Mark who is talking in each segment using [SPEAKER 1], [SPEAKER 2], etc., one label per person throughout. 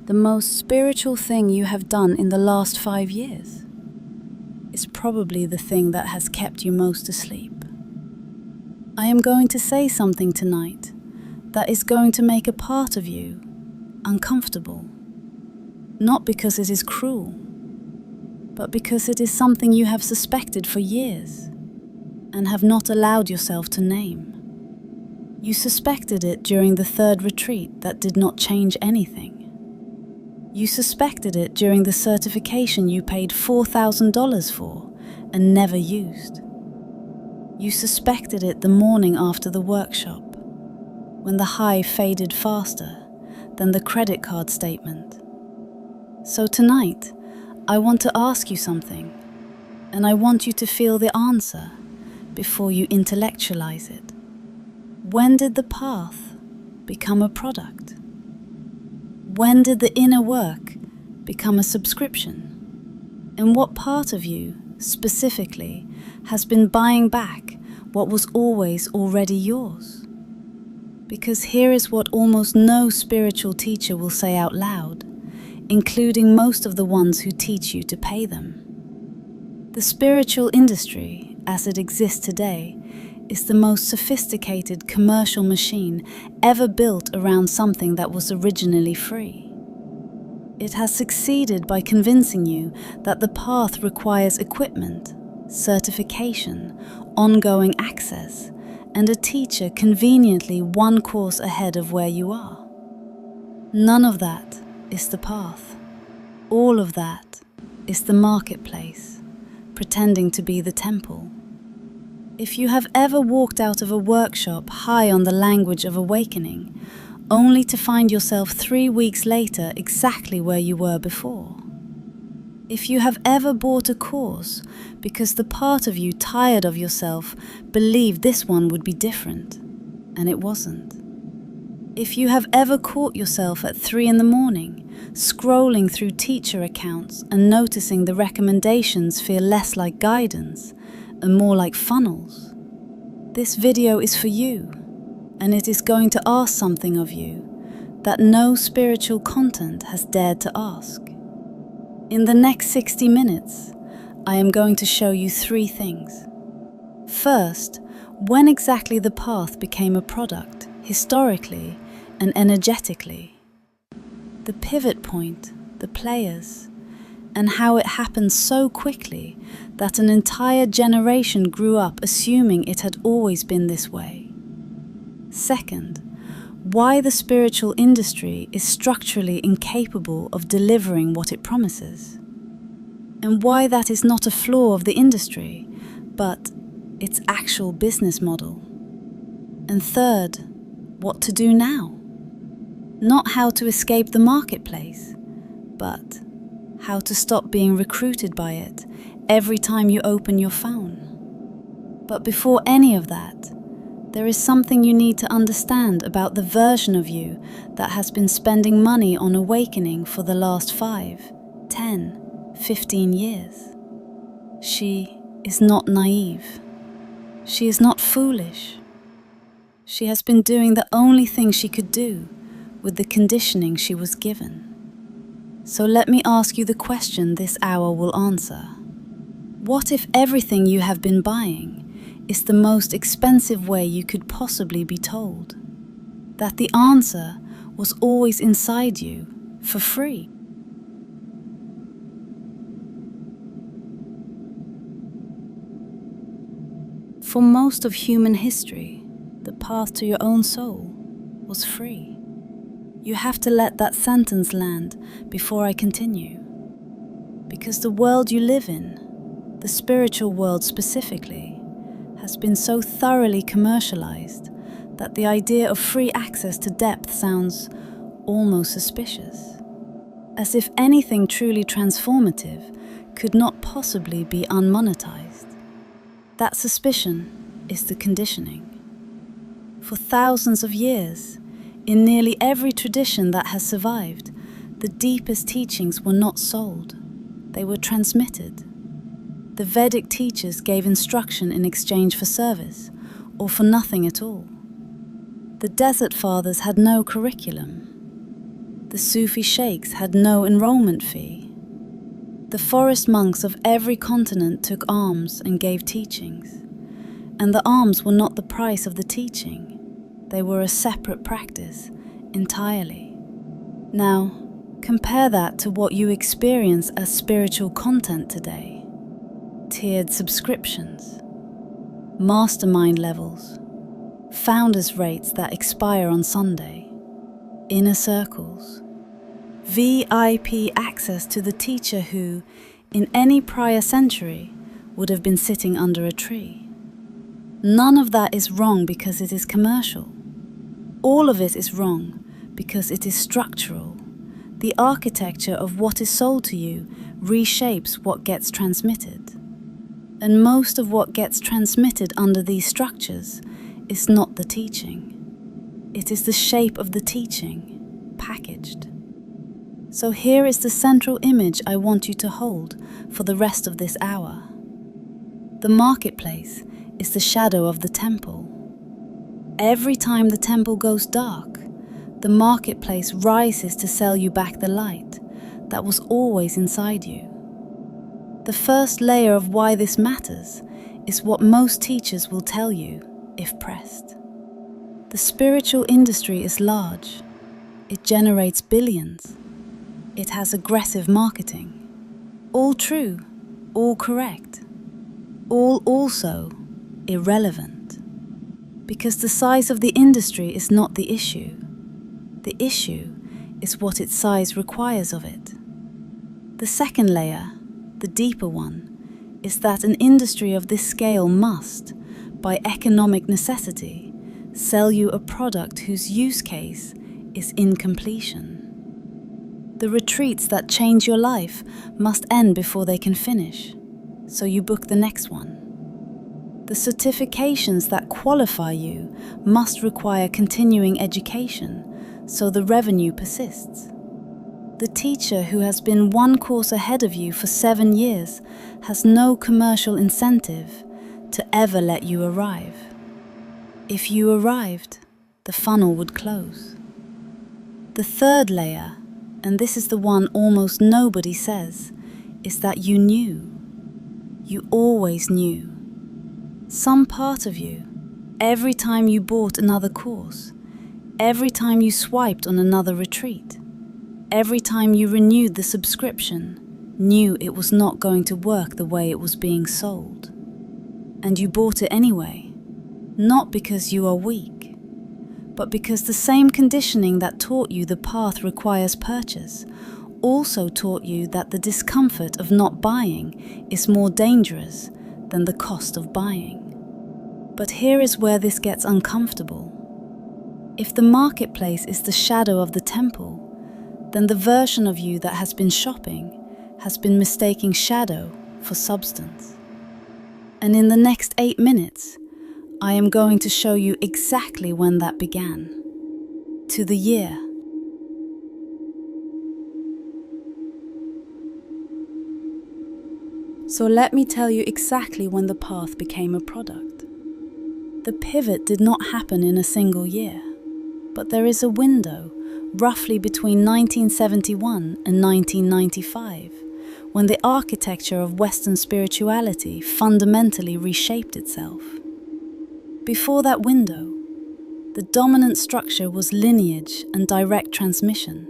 [SPEAKER 1] the most spiritual thing you have done in the last 5 years is probably the thing that has kept you most asleep. I am going to say something tonight that is going to make a part of you uncomfortable, not because it is cruel, but because it is something you have suspected for years and have not allowed yourself to name. You suspected it during the third retreat that did not change anything. You suspected it during the certification you paid $4,000 for and never used. You suspected it the morning after the workshop, when the high faded faster than the credit card statement. So tonight, I want to ask you something, and I want you to feel the answer before you intellectualize it. When did the path become a product? When did the inner work become a subscription? And what part of you, specifically, has been buying back what was always already yours? Because here is what almost no spiritual teacher will say out loud, including most of the ones who teach you to pay them. The spiritual industry, as it exists today, is the most sophisticated commercial machine ever built around something that was originally free. It has succeeded by convincing you that the path requires equipment, certification, ongoing access, and a teacher conveniently one course ahead of where you are. None of that is the path. All of that is the marketplace, pretending to be the temple. If you have ever walked out of a workshop high on the language of awakening, only to find yourself 3 weeks later exactly where you were before. If you have ever bought a course because the part of you tired of yourself believed this one would be different, and it wasn't. If you have ever caught yourself at 3 a.m, scrolling through teacher accounts and noticing the recommendations feel less like guidance and more like funnels, this video is for you, and it is going to ask something of you that no spiritual content has dared to ask. In the next 60 minutes, I am going to show you 3 things. First, when exactly the path became a product, historically and energetically. The pivot point, the players, and how it happened so quickly that an entire generation grew up assuming it had always been this way. Second, why the spiritual industry is structurally incapable of delivering what it promises, and why that is not a flaw of the industry, but its actual business model. And third, what to do now. Not how to escape the marketplace, but how to stop being recruited by it every time you open your phone. But before any of that, there is something you need to understand about the version of you that has been spending money on awakening for the last 5, 10, 15 years. She is not naive. She is not foolish. She has been doing the only thing she could do with the conditioning she was given. So let me ask you the question this hour will answer. What if everything you have been buying is the most expensive way you could possibly be told? That the answer was always inside you, for free. For most of human history, the path to your own soul was free. You have to let that sentence land before I continue. Because the world you live in, the spiritual world specifically, has been so thoroughly commercialized that the idea of free access to depth sounds almost suspicious. As if anything truly transformative could not possibly be unmonetized. That suspicion is the conditioning. For thousands of years, in nearly every tradition that has survived, the deepest teachings were not sold, they were transmitted. The Vedic teachers gave instruction in exchange for service, or for nothing at all. The Desert Fathers had no curriculum. The Sufi sheikhs had no enrollment fee. The forest monks of every continent took alms and gave teachings. And the alms were not the price of the teaching. They were a separate practice entirely. Now, compare that to what you experience as spiritual content today. Tiered subscriptions, mastermind levels, founders' rates that expire on Sunday, inner circles, VIP access to the teacher who, in any prior century, would have been sitting under a tree. None of that is wrong because it is commercial. All of it is wrong because it is structural. The architecture of what is sold to you reshapes what gets transmitted. And most of what gets transmitted under these structures is not the teaching. It is the shape of the teaching, packaged. So here is the central image I want you to hold for the rest of this hour. The marketplace is the shadow of the temple. Every time the temple goes dark, the marketplace rises to sell you back the light that was always inside you. The first layer of why this matters is what most teachers will tell you if pressed. The spiritual industry is large. It generates billions. It has aggressive marketing. All true, all correct, all also irrelevant. Because the size of the industry is not the issue. The issue is what its size requires of it. The second layer, the deeper one, is that an industry of this scale must, by economic necessity, sell you a product whose use case is incompletion. The retreats that change your life must end before they can finish, so you book the next one. The certifications that qualify you must require continuing education, so the revenue persists. The teacher who has been one course ahead of you for 7 years has no commercial incentive to ever let you arrive. If you arrived, the funnel would close. The third layer, and this is the one almost nobody says, is that you knew. You always knew. Some part of you, every time you bought another course, every time you swiped on another retreat, every time you renewed the subscription, knew it was not going to work the way it was being sold. And you bought it anyway, not because you are weak, but because the same conditioning that taught you the path requires purchase also taught you that the discomfort of not buying is more dangerous than the cost of buying. But here is where this gets uncomfortable. If the marketplace is the shadow of the temple, then the version of you that has been shopping has been mistaking shadow for substance. And in the next 8 minutes, I am going to show you exactly when that began. To the year. So let me tell you exactly when the path became a product. The pivot did not happen in a single year, but there is a window roughly between 1971 and 1995, when the architecture of Western spirituality fundamentally reshaped itself. Before that window, the dominant structure was lineage and direct transmission.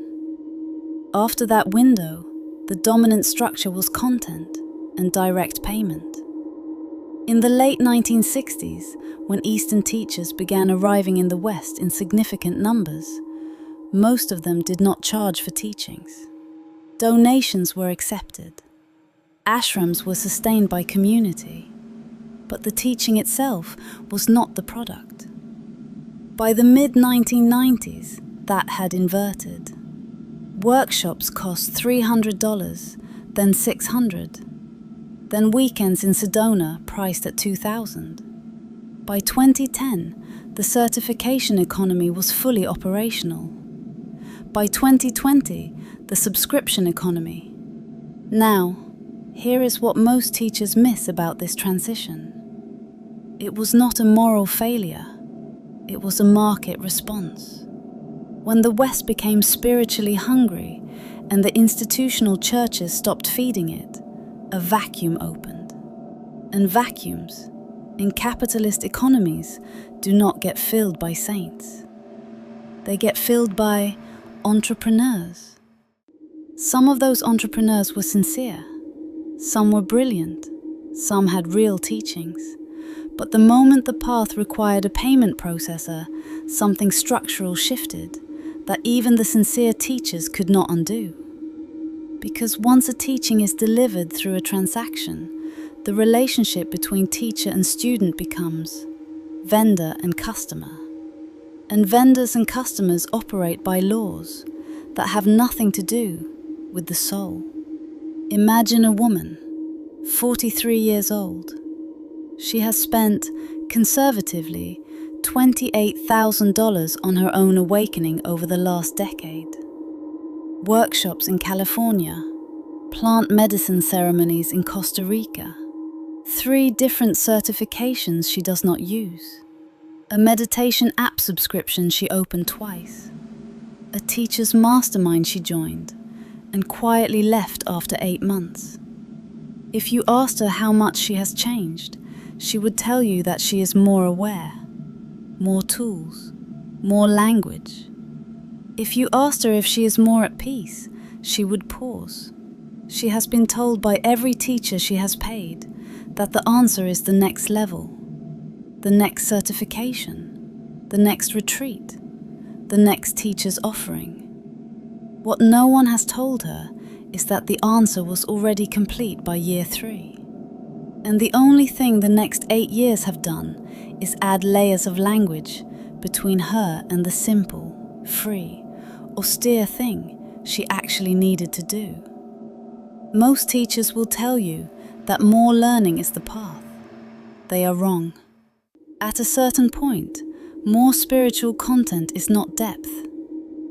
[SPEAKER 1] After that window, the dominant structure was content and direct payment. In the late 1960s, when Eastern teachers began arriving in the West in significant numbers, most of them did not charge for teachings. Donations were accepted. Ashrams were sustained by community, but the teaching itself was not the product. By the mid-1990s, that had inverted. Workshops cost $300, then $600. Then weekends in Sedona priced at $2,000. By 2010, the certification economy was fully operational. By 2020, the subscription economy. Now, here is what most teachers miss about this transition. It was not a moral failure. It was a market response. When the West became spiritually hungry and the institutional churches stopped feeding it, a vacuum opened. And vacuums, in capitalist economies, do not get filled by saints. They get filled by entrepreneurs. Some of those entrepreneurs were sincere. Some were brilliant. Some had real teachings. But the moment the path required a payment processor, something structural shifted that even the sincere teachers could not undo. Because once a teaching is delivered through a transaction, the relationship between teacher and student becomes vendor and customer. And vendors and customers operate by laws that have nothing to do with the soul. Imagine a woman, 43 years old. She has spent, conservatively, $28,000 on her own awakening over the last decade. Workshops in California, plant medicine ceremonies in Costa Rica, 3 different certifications she does not use, a meditation app subscription she opened twice, a teacher's mastermind she joined and quietly left after 8 months. If you asked her how much she has changed, she would tell you that she is more aware, more tools, more language. If you asked her if she is more at peace, she would pause. She has been told by every teacher she has paid that the answer is the next level, the next certification, the next retreat, the next teacher's offering. What no one has told her is that the answer was already complete by year 3. And the only thing the next 8 years have done is add layers of language between her and the simple, free, austere thing she actually needed to do. Most teachers will tell you that more learning is the path. They are wrong. At a certain point, more spiritual content is not depth.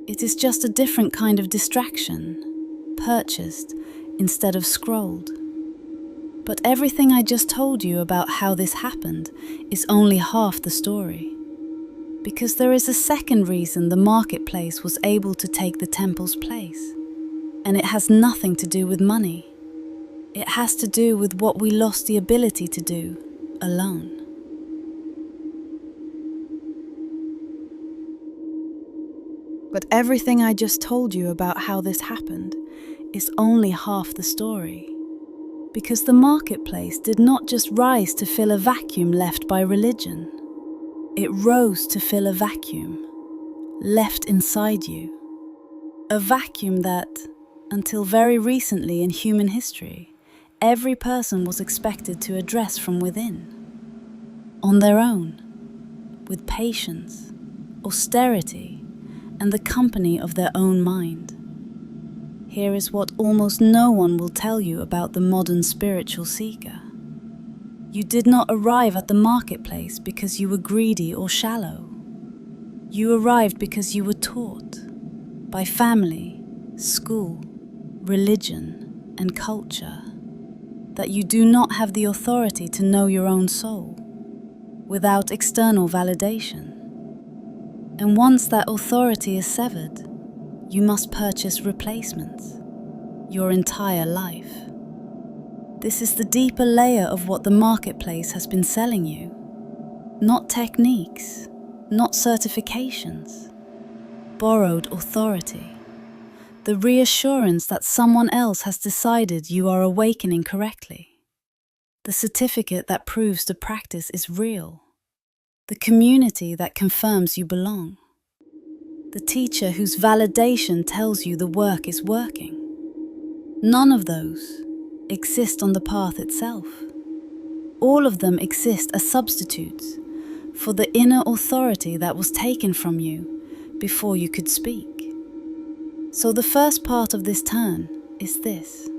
[SPEAKER 1] It is just a different kind of distraction, purchased instead of scrolled. But everything I just told you about how this happened is only half the story. Because there is a second reason the marketplace was able to take the temple's place. And it has nothing to do with money. It has to do with what we lost the ability to do alone. But everything I just told you about how this happened is only half the story. Because the marketplace did not just rise to fill a vacuum left by religion. It rose to fill a vacuum left inside you. A vacuum that, until very recently in human history, every person was expected to address from within. On their own, with patience, austerity, and the company of their own mind. Here is what almost no one will tell you about the modern spiritual seeker. You did not arrive at the marketplace because you were greedy or shallow. You arrived because you were taught by family, school, religion, and culture that you do not have the authority to know your own soul without external validation. And once that authority is severed, you must purchase replacements, your entire life. This is the deeper layer of what the marketplace has been selling you. Not techniques, not certifications. Borrowed authority. The reassurance that someone else has decided you are awakening correctly. The certificate that proves the practice is real. The community that confirms you belong. The teacher whose validation tells you the work is working. None of those exist on the path itself. All of them exist as substitutes for the inner authority that was taken from you before you could speak. So the first part of this turn is this.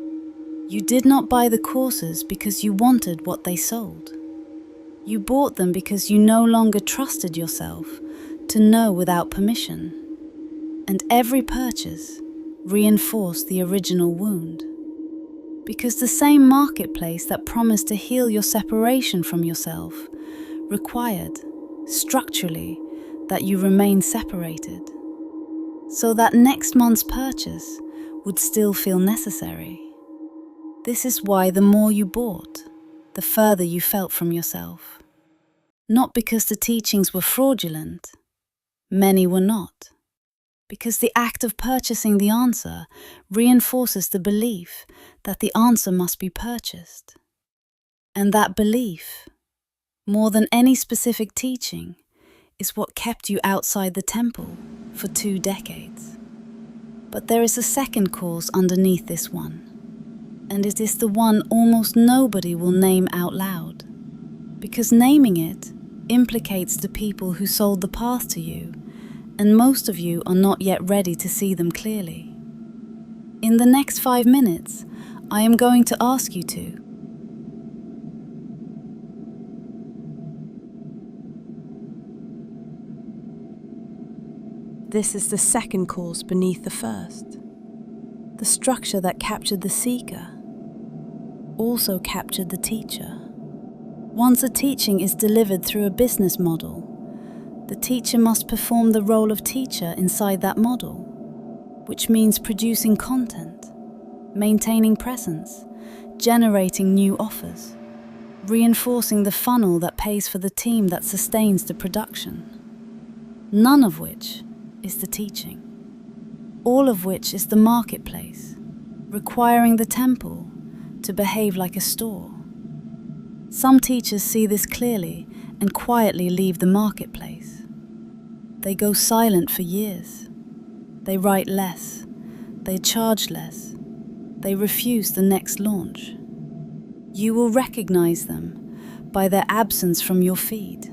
[SPEAKER 1] You did not buy the courses because you wanted what they sold. You bought them because you no longer trusted yourself to know without permission. And every purchase reinforced the original wound. Because the same marketplace that promised to heal your separation from yourself required, structurally, that you remain separated. so that next month's purchase would still feel necessary. This is why the more you bought, the further you felt from yourself. Not because the teachings were fraudulent, many were not, because the act of purchasing the answer reinforces the belief that the answer must be purchased. And that belief, more than any specific teaching, is what kept you outside the temple for 2 decades. But there is a second cause underneath this one, and it is the one almost nobody will name out loud, because naming it implicates the people who sold the path to you, and most of you are not yet ready to see them clearly. In the next 5 minutes, I am going to ask you to
[SPEAKER 2] This is the second cause beneath the first. The structure that captured the seeker also captured the teacher. Once a teaching is delivered through a business model, the teacher must perform the role of teacher inside that model, which means producing content, maintaining presence, generating new offers, reinforcing the funnel that pays for the team that sustains the production. None of which is the teaching. All of which is the marketplace, requiring the temple to behave like a store. Some teachers see this clearly and quietly leave the marketplace. They go silent for years. They write less. They charge less. They refuse the next launch. You will recognize them by their absence from your feed.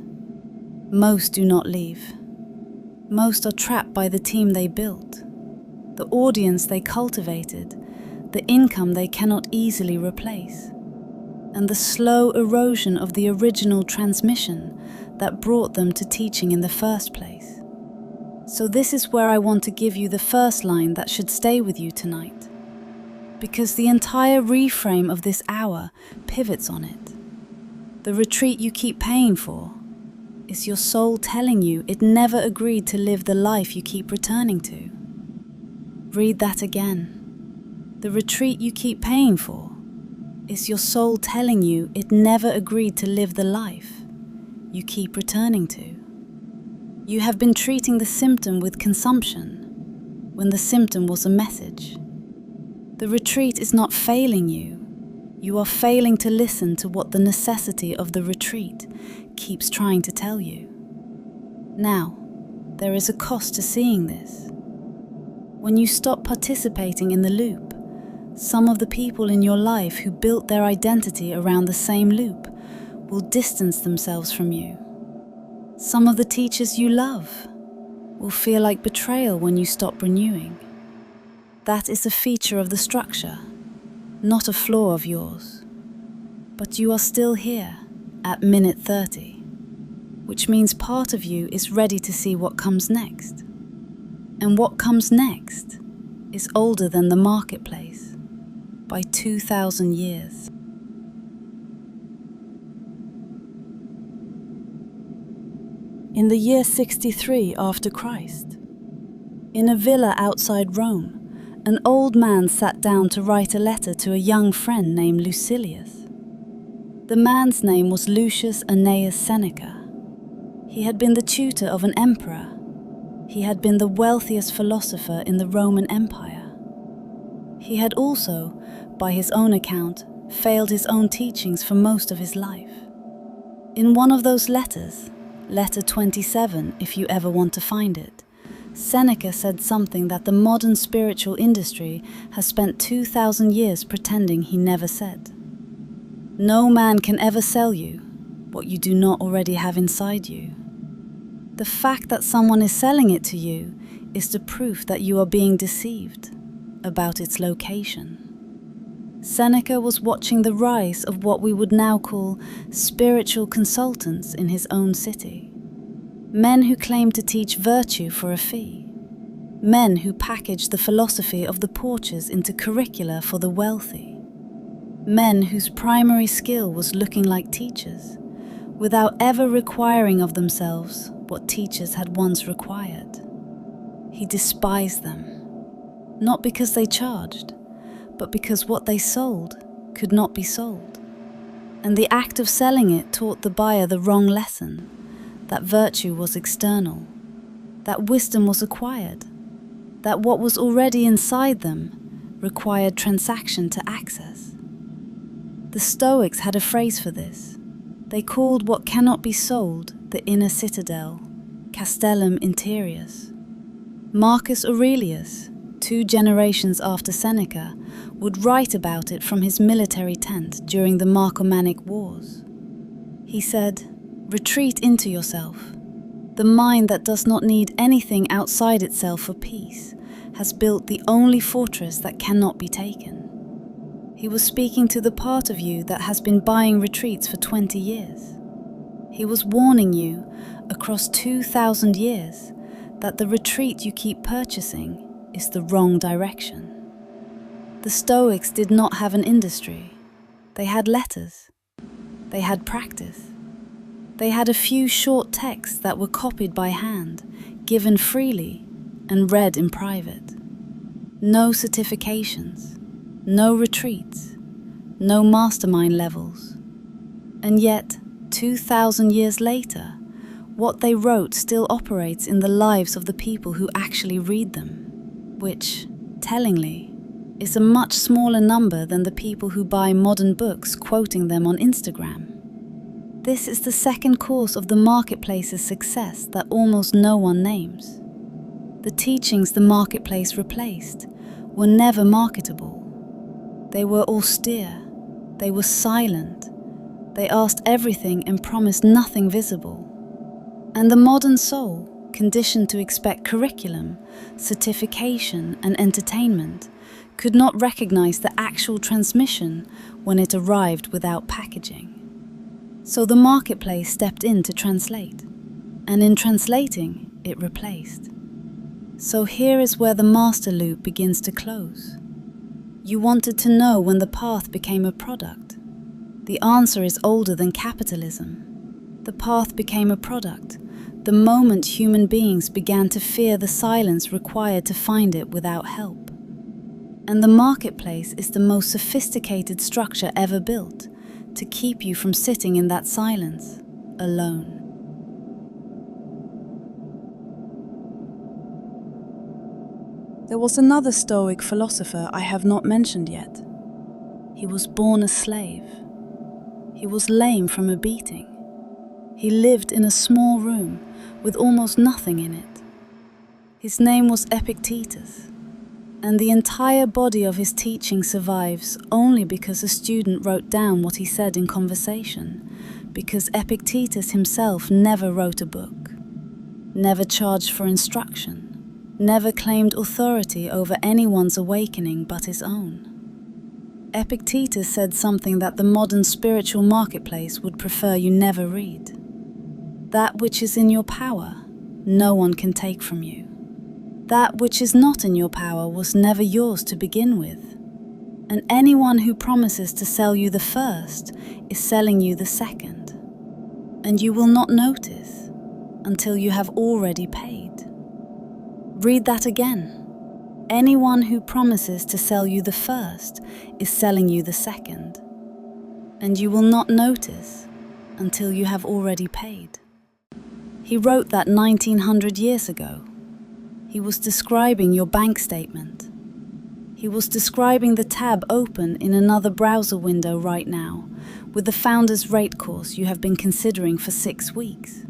[SPEAKER 2] Most do not leave. Most are trapped by the team they built, the audience they cultivated, the income they cannot easily replace, and the slow erosion of the original transmission that brought them to teaching in the first place. So this is where I want to give you the first line that should stay with you tonight, because the entire reframe of this hour pivots on it. The retreat you keep paying for is your soul telling you it never agreed to live the life you keep returning to. Read that again. The retreat you keep paying for is your soul telling you it never agreed to live the life you keep returning to. You have been treating the symptom with consumption when the symptom was a message. The retreat is not failing you. You are failing to listen to what the necessity of the retreat keeps trying to tell you. Now, there is a cost to seeing this. When you stop participating in the loop, some of the people in your life who built their identity around the same loop will distance themselves from you. Some of the teachers you love will feel like betrayal when you stop renewing. That is a feature of the structure, not a flaw of yours. But you are still here at minute 30, which means part of you is ready to see what comes next. And what comes next is older than the marketplace by 2,000 years. In the year 63 after Christ, in a villa outside Rome, an old man sat down to write a letter to a young friend named Lucilius. The man's name was Lucius Annaeus Seneca. He had been the tutor of an emperor. He had been the wealthiest philosopher in the Roman Empire. He had also, by his own account, failed his own teachings for most of his life. In one of those letters, letter 27 if you ever want to find it, Seneca said something that the modern spiritual industry has spent 2,000 years pretending he never said. No man can ever sell you what you do not already have inside you. The fact that someone is selling it to you is the proof that you are being deceived about its location. Seneca was watching the rise of what we would now call spiritual consultants in his own city. Men who claimed to teach virtue for a fee. Men who packaged the philosophy of the porches into curricula for the wealthy. Men whose primary skill was looking like teachers, without ever requiring of themselves what teachers had once required.
[SPEAKER 1] He despised them, not because they charged, but because what they sold could not be sold. And the act of selling it taught the buyer the wrong lesson, that virtue was external, that wisdom was acquired, that what was already inside them required transaction to access. The Stoics had a phrase for this. They called what cannot be sold the inner citadel, castellum interius. Marcus Aurelius, 2 generations after Seneca, would write about it from his military tent during the Marcomannic Wars. He said, "Retreat into yourself. The mind that does not need anything outside itself for peace has built the only fortress that cannot be taken." He was speaking to the part of you that has been buying retreats for 20 years. He was warning you, across 2,000 years, that the retreat you keep purchasing is the wrong direction. The Stoics did not have an industry. They had letters. They had practice. They had a few short texts that were copied by hand, given freely, and read in private. No certifications, no retreats, no mastermind levels. And yet, 2,000 years later, what they wrote still operates in the lives of the people who actually read them, which, tellingly, is a much smaller number than the people who buy modern books quoting them on Instagram. This is the second cause of the marketplace's success that almost no one names. The teachings the marketplace replaced were never marketable. They were austere, they were silent, they asked everything and promised nothing visible. And the modern soul, conditioned to expect curriculum, certification, and entertainment, could not recognize the actual transmission when it arrived without packaging. So the marketplace stepped in to translate, and in translating, it replaced. So here is where the master loop begins to close. You wanted to know when the path became a product. The answer is older than capitalism. The path became a product the moment human beings began to fear the silence required to find it without help. And the marketplace is the most sophisticated structure ever built to keep you from sitting in that silence, alone.
[SPEAKER 2] There was another Stoic philosopher I have not mentioned yet.
[SPEAKER 1] He was born a slave. He was lame from a beating. He lived in a small room with almost nothing in it. His name was Epictetus, and the entire body of his teaching survives only because a student wrote down what he said in conversation, because Epictetus himself never wrote a book, never charged for instruction, never claimed authority over anyone's awakening but his own. Epictetus said something that the modern spiritual marketplace would prefer you never read. That which is in your power, no one can take from you. That which is not in your power was never yours to begin with. And anyone who promises to sell you the first is selling you the second. And you will not notice until you have already paid. Read that again. Anyone who promises to sell you the first is selling you the second. And you will not notice until you have already paid. He wrote that 1900 years ago. He was describing your bank statement. He was describing the tab open in another browser window right now, with the founder's rate course you have been considering for 6 weeks.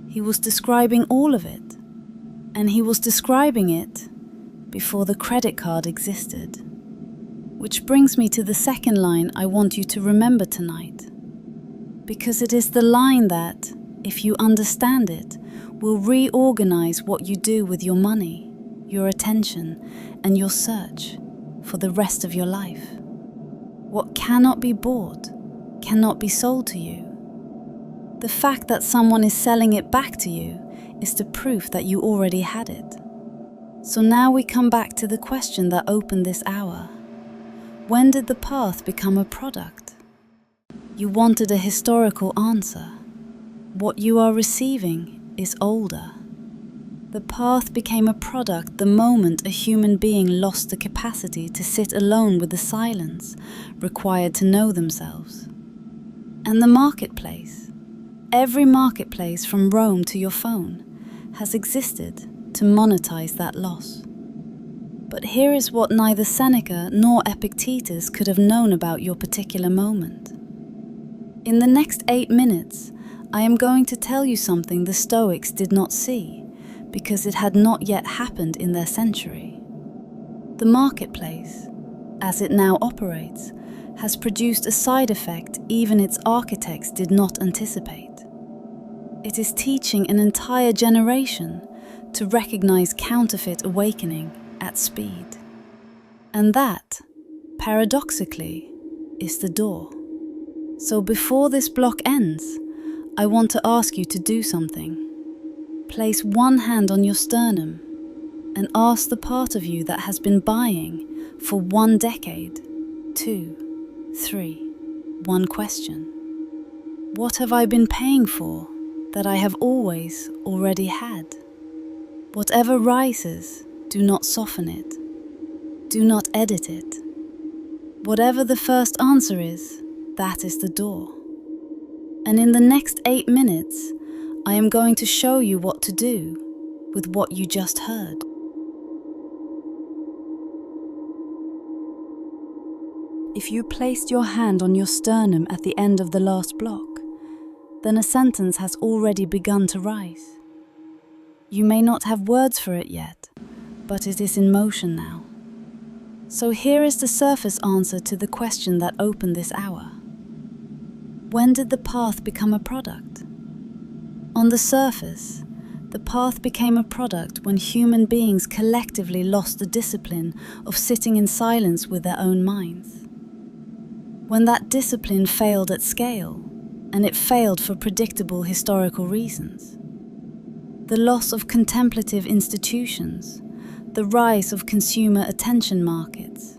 [SPEAKER 1] He was describing all of it, and he was describing it before the credit card existed. Which brings me to the second line I want you to remember tonight, because it is the line that, if you understand it, will reorganize what you do with your money, your attention, and your search for the rest of your life. What cannot be bought cannot be sold to you. The fact that someone is selling it back to you is the proof that you already had it. So now we come back to the question that opened this hour. When did the path become a product? You wanted a historical answer. What you are receiving is older. The path became a product the moment a human being lost the capacity to sit alone with the silence required to know themselves. And the marketplace, every marketplace from Rome to your phone, has existed to monetize that loss. But here is what neither Seneca nor Epictetus could have known about your particular moment. In the next 8 minutes, I am going to tell you something the Stoics did not see, because it had not yet happened in their century. The marketplace, as it now operates, has produced a side effect even its architects did not anticipate. It is teaching an entire generation to recognize counterfeit awakening at speed. And that, paradoxically, is the door. So before this block ends, I want to ask you to do something. Place one hand on your sternum and ask the part of you that has been buying for 1 decade, 2, 3, one question. What have I been paying for that I have always already had? Whatever rises, do not soften it. Do not edit it. Whatever the first answer is, that is the door. And in the next 8 minutes, I am going to show you what to do with what you just heard. If you placed your hand on your sternum at the end of the last block, then a sentence has already begun to rise. You may not have words for it yet, but it is in motion now. So here is the surface answer to the question that opened this hour. When did the path become a product? On the surface, the path became a product when human beings collectively lost the discipline of sitting in silence with their own minds. When that discipline failed at scale, and it failed for predictable historical reasons. The loss of contemplative institutions, the rise of consumer attention markets,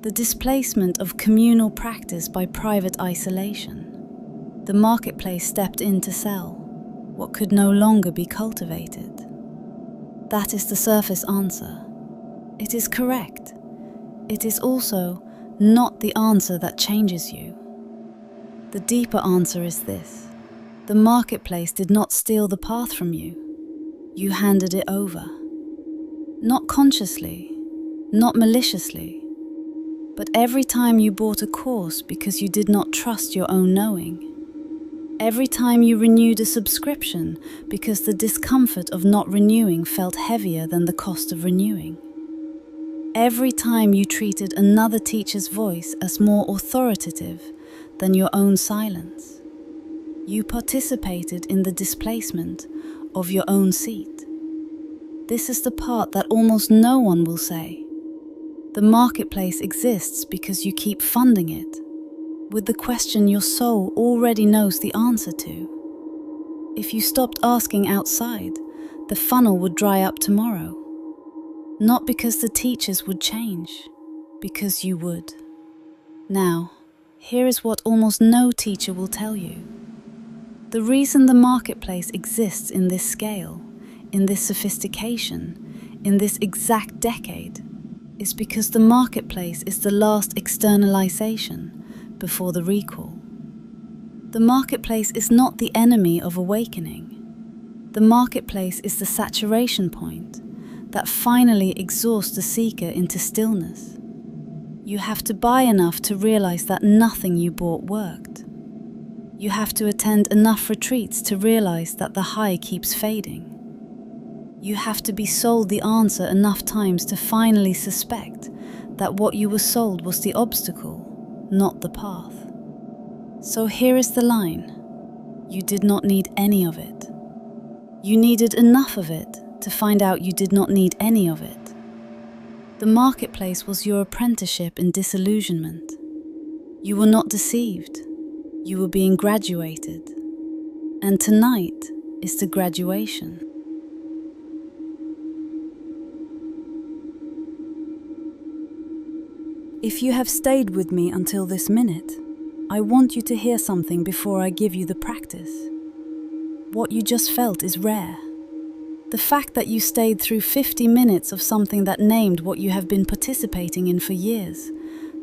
[SPEAKER 1] the displacement of communal practice by private isolation. The marketplace stepped in to sell what could no longer be cultivated. That is the surface answer. It is correct. It is also not the answer that changes you. The deeper answer is this. The marketplace did not steal the path from you. You handed it over. Not consciously, not maliciously, but every time you bought a course because you did not trust your own knowing. Every time you renewed a subscription because the discomfort of not renewing felt heavier than the cost of renewing. Every time you treated another teacher's voice as more authoritative than your own silence. You participated in the displacement of your own seat. This is the part that almost no one will say. The marketplace exists because you keep funding it with the question your soul already knows the answer to. If you stopped asking outside, the funnel would dry up tomorrow. Not because the teachers would change, because you would. Now, here is what almost no teacher will tell you. The reason the marketplace exists in this scale, in this sophistication, in this exact decade, is because the marketplace is the last externalization before the recall. The marketplace is not the enemy of awakening. The marketplace is the saturation point that finally exhausts the seeker into stillness. You have to buy enough to realize that nothing you bought worked. You have to attend enough retreats to realize that the high keeps fading. You have to be sold the answer enough times to finally suspect that what you were sold was the obstacle, not the path. So here is the line. You did not need any of it. You needed enough of it to find out you did not need any of it. The marketplace was your apprenticeship in disillusionment. You were not deceived. You were being graduated. And tonight is the graduation. If you have stayed with me until this minute, I want you to hear something before I give you the practice. What you just felt is rare. The fact that you stayed through 50 minutes of something that named what you have been participating in for years,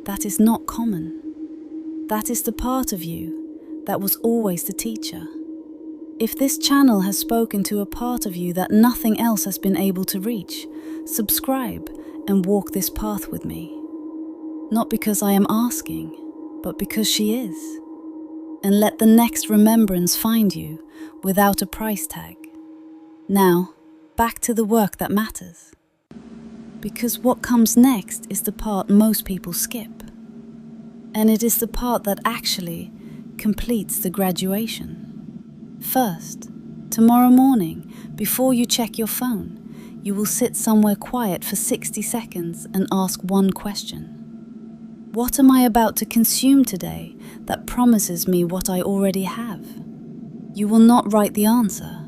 [SPEAKER 1] that is not common. That is the part of you that was always the teacher. If this channel has spoken to a part of you that nothing else has been able to reach, subscribe and walk this path with me. Not because I am asking, but because she is. And let the next remembrance find you without a price tag. Now, back to the work that matters. Because what comes next is the part most people skip. And it is the part that actually completes the graduation. First, tomorrow morning, before you check your phone, you will sit somewhere quiet for 60 seconds and ask one question. What am I about to consume today that promises me what I already have? You will not write the answer.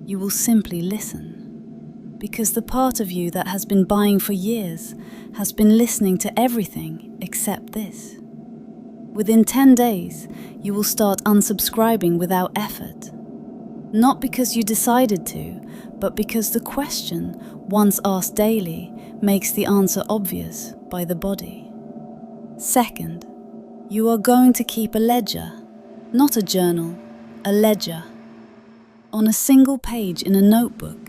[SPEAKER 1] You will simply listen. Because the part of you that has been buying for years has been listening to everything except this. Within 10 days, you will start unsubscribing without effort. Not because you decided to, but because the question, once asked daily, makes the answer obvious by the body. Second, you are going to keep a ledger, not a journal, a ledger. On a single page in a notebook,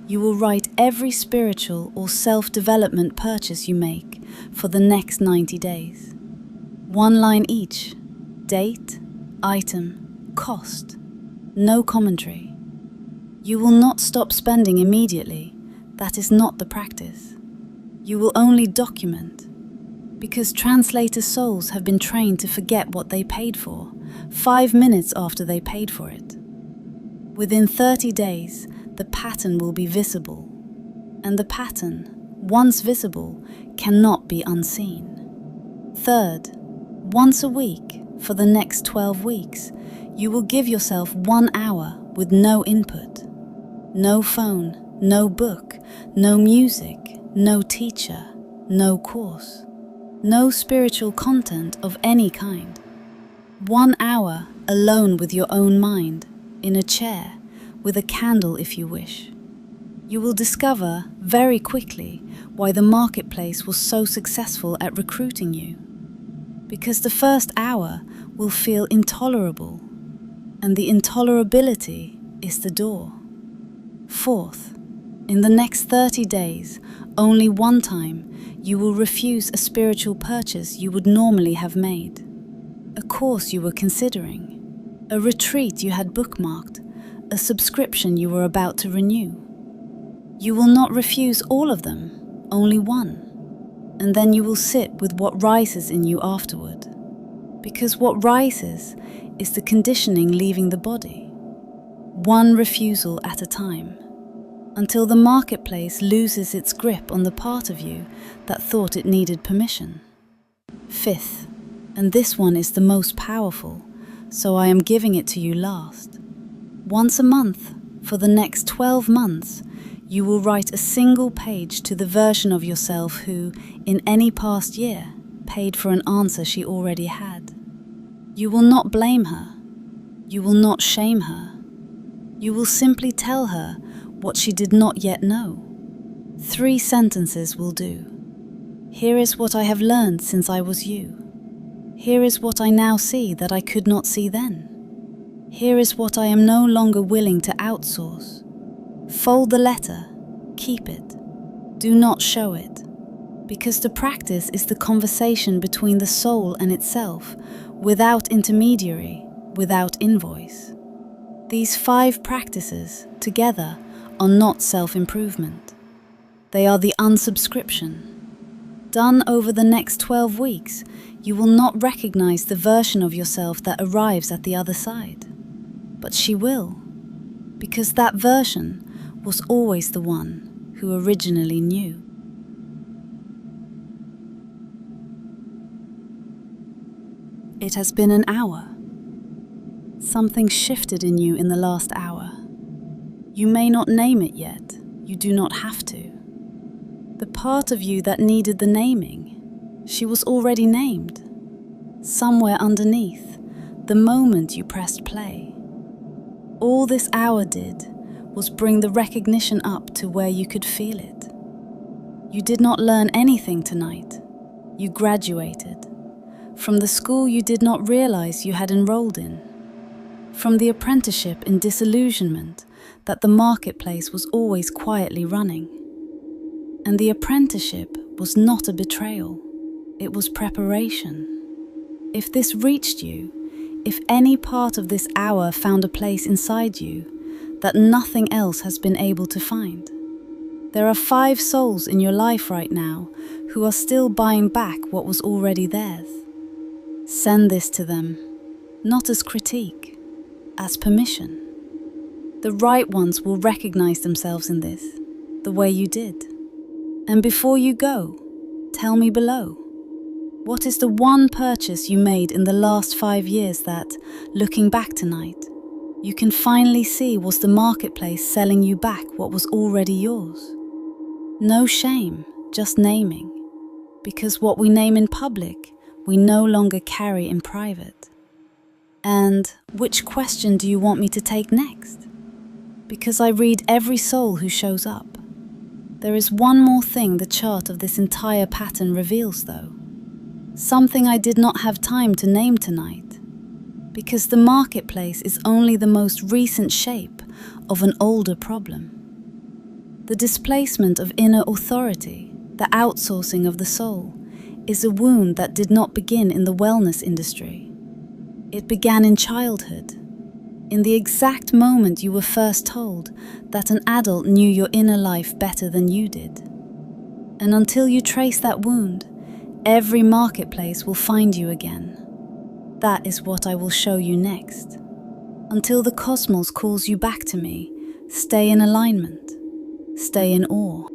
[SPEAKER 1] you will write every spiritual or self-development purchase you make for the next 90 days. One line each, date, item, cost, no commentary. You will not stop spending immediately. That is not the practice. You will only document. Because translator souls have been trained to forget what they paid for, 5 minutes after they paid for it. Within 30 days, the pattern will be visible. And the pattern, once visible, cannot be unseen. Third, once a week, for the next 12 weeks, you will give yourself 1 hour with no input. No phone, no book, no music, no teacher, no course. No spiritual content of any kind. 1 hour alone with your own mind, in a chair, with a candle if you wish. You will discover very quickly why the marketplace was so successful at recruiting you. Because the first hour will feel intolerable, and the intolerability is the door. Fourth, in the next 30 days, only one time, you will refuse a spiritual purchase you would normally have made. A course you were considering. A retreat you had bookmarked. A subscription you were about to renew. You will not refuse all of them, only one. And then you will sit with what rises in you afterward. Because what rises is the conditioning leaving the body. One refusal at a time. Until the marketplace loses its grip on the part of you that thought it needed permission. Fifth, and this one is the most powerful, so I am giving it to you last. Once a month, for the next 12 months, you will write a single page to the version of yourself who, in any past year, paid for an answer she already had. You will not blame her. You will not shame her. You will simply tell her what she did not yet know. 3 sentences will do. Here is what I have learned since I was you. Here is what I now see that I could not see then. Here is what I am no longer willing to outsource. Fold the letter, keep it. Do not show it. Because the practice is the conversation between the soul and itself, without intermediary, without invoice. These 5 practices, together, are not self-improvement. They are the unsubscription. Done over the next 12 weeks, you will not recognize the version of yourself that arrives at the other side. But she will, because that version was always the one who originally knew. It has been an hour. Something shifted in you in the last hour. You may not name it yet. You do not have to. The part of you that needed the naming, she was already named. Somewhere underneath, the moment you pressed play. All this hour did was bring the recognition up to where you could feel it. You did not learn anything tonight. You graduated from the school you did not realize you had enrolled in, from the apprenticeship in disillusionment that the marketplace was always quietly running. And the apprenticeship was not a betrayal, it was preparation. If this reached you, if any part of this hour found a place inside you that nothing else has been able to find, there are 5 souls in your life right now who are still buying back what was already theirs. Send this to them, not as critique, as permission. The right ones will recognize themselves in this, the way you did. And before you go, tell me below, what is the one purchase you made in the last 5 years that, looking back tonight, you can finally see was the marketplace selling you back what was already yours? No shame, just naming. Because what we name in public, we no longer carry in private. And which question do you want me to take next? Because I read every soul who shows up. There is one more thing the chart of this entire pattern reveals though. Something I did not have time to name tonight. Because the marketplace is only the most recent shape of an older problem. The displacement of inner authority, the outsourcing of the soul, is a wound that did not begin in the wellness industry. It began in childhood, in the exact moment you were first told that an adult knew your inner life better than you did. And until you trace that wound, every marketplace will find you again. That is what I will show you next. Until the cosmos calls you back to me, stay in alignment, stay in awe.